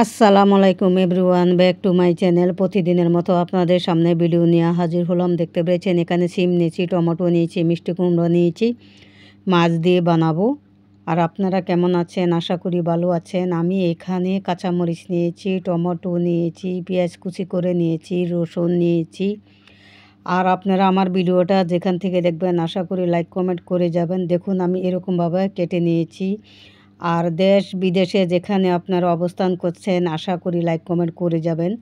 আসসালামু আলাইকুম everyone, back to my channel. প্রতিদিনের মতো আপনাদের সামনে ভিডিও নিয়ে হাজির হলাম। দেখতে পেয়েছেন এখানে সিম নিয়েছি, টমেটো নিয়েছি, মিষ্টি কুমড়ো নিয়েছি, মাছ দিয়ে বানাবো। আর আপনারা কেমন আছেন? আশা করি ভালো আছেন। আমি এখানে কাঁচামরিচ নিয়েছি, টমেটো নিয়েছি, পেঁয়াজ কুচি করে নিয়েছি, রসুন নিয়েছি। আর আপনারা আমার ভিডিওটা যেখান থেকে দেখবেন আশা করি লাইক কমেন্ট করে যাবেন। দেখুন আমি এরকমভাবে কেটে নিয়েছি। আর দেশ বিদেশে যেখানে আপনারা অবস্থান করছেন আশা করি লাইক কমেন্ট করে যাবেন।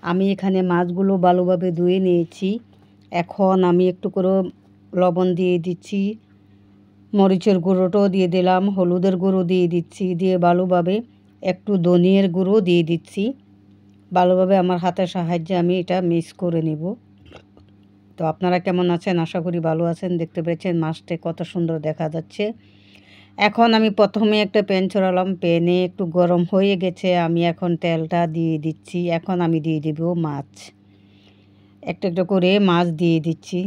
আমি এখানে মাছগুলো ভালোভাবে ধুয়ে নিয়েছি। এখন আমি একটু করে লবণ দিয়ে দিচ্ছি, মরিচের গুঁড়োটাও দিয়ে দিলাম, হলুদের গুঁড়ো দিয়ে দিচ্ছি, দিয়ে ভালোভাবে একটু ধনিয়ার গুঁড়ো দিয়ে দিচ্ছি। ভালোভাবে আমার হাতের সাহায্যে আমি এটা মিক্স করে নেব। তো আপনারা কেমন আছেন? আশা করি ভালো আছেন। দেখতে পেয়েছেন মাছটা কত সুন্দর দেখা যাচ্ছে। এখন আমি প্রথমে একটা প্যান চড়ালাম, প্যানে একটু গরম হয়ে গেছে। আমি এখন তেলটা দিয়ে দিচ্ছি। এখন আমি দিয়ে দিব মাছ, একটা একটা করে মাছ দিয়ে দিচ্ছি।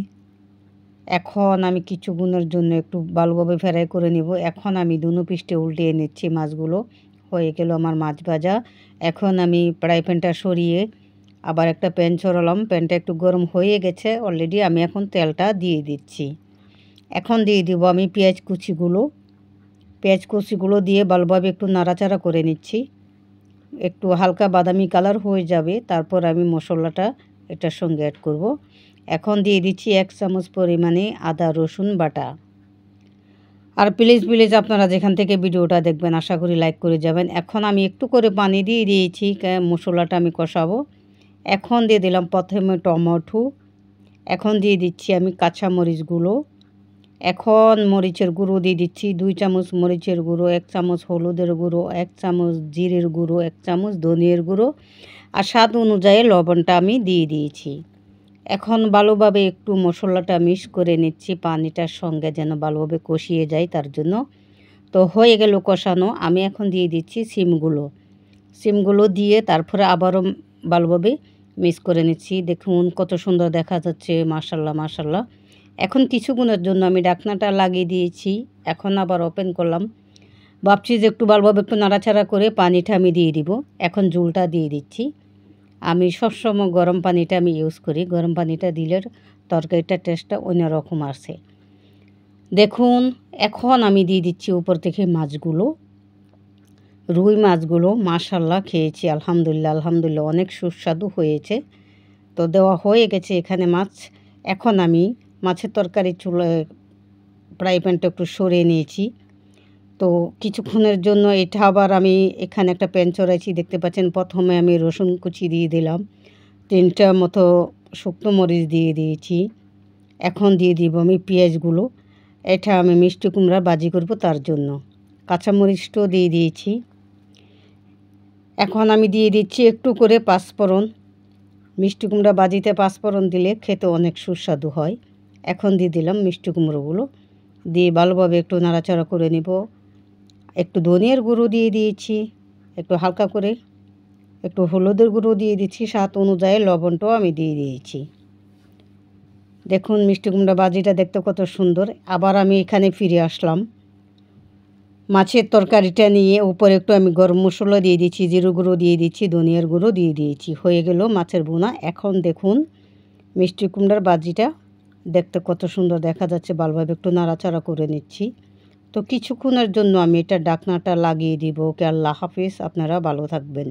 এখন আমি কিছুক্ষণের জন্য একটু ভালোভাবে ফ্রাই করে নিব। এখন আমি দুনো পিষ্টে উল্টিয়ে নিচ্ছি। মাছগুলো হয়ে গেল আমার মাছ ভাজা। এখন আমি ফ্রাই প্যানটা সরিয়ে আবার একটা প্যান চড়ালাম, প্যানটা একটু গরম হয়ে গেছে অলরেডি। আমি এখন তেলটা দিয়ে দিচ্ছি। এখন দিয়ে দিব আমি পেঁয়াজ কুচিগুলো দিয়ে ভালোভাবে একটু নাড়াচাড়া করে নিচ্ছি। একটু হালকা বাদামি কালার হয়ে যাবে, তারপর আমি মশলাটা এটার সঙ্গে অ্যাড করব। এখন দিয়ে দিচ্ছি 1 চামচ পরিমাণে আদা রসুন বাটা। আর প্লিজ আপনারা যেখান থেকে ভিডিওটা দেখবেন আশা করি লাইক করে যাবেন। এখন আমি একটু করে পানি দিয়ে দিয়েছি, মশলাটা আমি কষাবো। এখন দিয়ে দিলাম প্রথমে টমেটো। এখন দিয়ে দিচ্ছি আমি কাঁচামরিচগুলো। এখন মরিচের গুঁড়ো দিয়ে দিচ্ছি 2 চামচ মরিচের গুঁড়ো, 1 চামচ হলুদের গুঁড়ো, 1 চামচ জিরের গুঁড়ো, 1 চামচ ধনিয়ার গুঁড়ো, আর স্বাদ অনুযায়ী লবণটা আমি দিয়ে দিয়েছি। এখন ভালোভাবে একটু মশলাটা মিক্স করে নিচ্ছি পানিটার সঙ্গে, যেন ভালোভাবে কষিয়ে যায় তার জন্য। তো হয়ে গেল কষানো। আমি এখন দিয়ে দিচ্ছি সিমগুলো দিয়ে তারপরে আবারও ভালোভাবে মিক্স করে নিচ্ছি। দেখুন কত সুন্দর দেখা যাচ্ছে, মাশাল্লাহ। এখন কিছুক্ষণের জন্য আমি ঢাকনাটা লাগিয়ে দিয়েছি। এখন আবার ওপেন করলাম, ভাবছি যে একটু ভালোভাবে একটু নাড়াচাড়া করে পানিটা আমি দিয়ে দিব। এখন ঝোলটা দিয়ে দিচ্ছি। আমি সবসময় গরম পানিটা আমি ইউজ করি, গরম পানিটা দিলে তরকারিটার টেস্টটা অন্যরকম আসে। দেখুন এখন আমি দিয়ে দিচ্ছি উপর থেকে মাছগুলো, রুই মাছগুলো। মাশাল্লাহ, খেয়েছি আলহামদুলিল্লাহ অনেক সুস্বাদু হয়েছে। তো দেওয়া হয়ে গেছে এখানে মাছ। এখন আমি মাছের তরকারি চুলায় ফ্রাই প্যানটা একটু সরিয়ে নিয়েছি। তো কিছুক্ষণের জন্য এটা আবার আমি এখানে একটা প্যান চড়াইছি। দেখতে পাচ্ছেন প্রথমে আমি রসুন কুচি দিয়ে দিলাম, 3টা মতো শুকনো মরিচ দিয়ে দিয়েছি। এখন দিয়ে দিব আমি পেঁয়াজগুলো। এটা আমি মিষ্টি কুমড়া ভাজি করব তার জন্য। কাঁচামরিচটাও দিয়ে দিয়েছি। এখন আমি দিয়ে দিচ্ছি একটু করে পাঁচফোড়ন। মিষ্টি কুমড়া ভাজিতে পাঁচফোড়ন দিলে খেতে অনেক সুস্বাদু হয়। এখন দিয়ে দিলাম মিষ্টি কুমড়োগুলো, দিয়ে ভালোভাবে একটু নাড়াচাড়া করে নেব। একটু ধনিয়ার গুঁড়ো দিয়ে দিয়েছি, একটু হালকা করে একটু হলুদের গুঁড়ো দিয়ে দিচ্ছি, স্বাদ অনুযায়ী লবণটাও আমি দিয়ে দিয়েছি। দেখুন মিষ্টি কুমড়া ভাজিটা দেখতে কত সুন্দর। আবার আমি এখানে ফিরে আসলাম মাছের তরকারিটা নিয়ে। উপরে একটু আমি গরম মশলা দিয়ে দিচ্ছি, জিরে গুঁড়ো দিয়ে দিচ্ছি, ধনিয়ার গুঁড়ো দিয়ে দিয়েছি। হয়ে গেল মাছের বোনা। এখন দেখুন মিষ্টি কুমড়ার ভাজিটা দেখতে কত সুন্দর দেখা যাচ্ছে। ভালোভাবে একটু নাড়াচাড়া করে নিচ্ছি। তো কিছুক্ষণের জন্য আমি এটা ঢাকনাটা লাগিয়ে দিব। ওকে, আল্লাহ হাফিজ, আপনারা ভালো থাকবেন।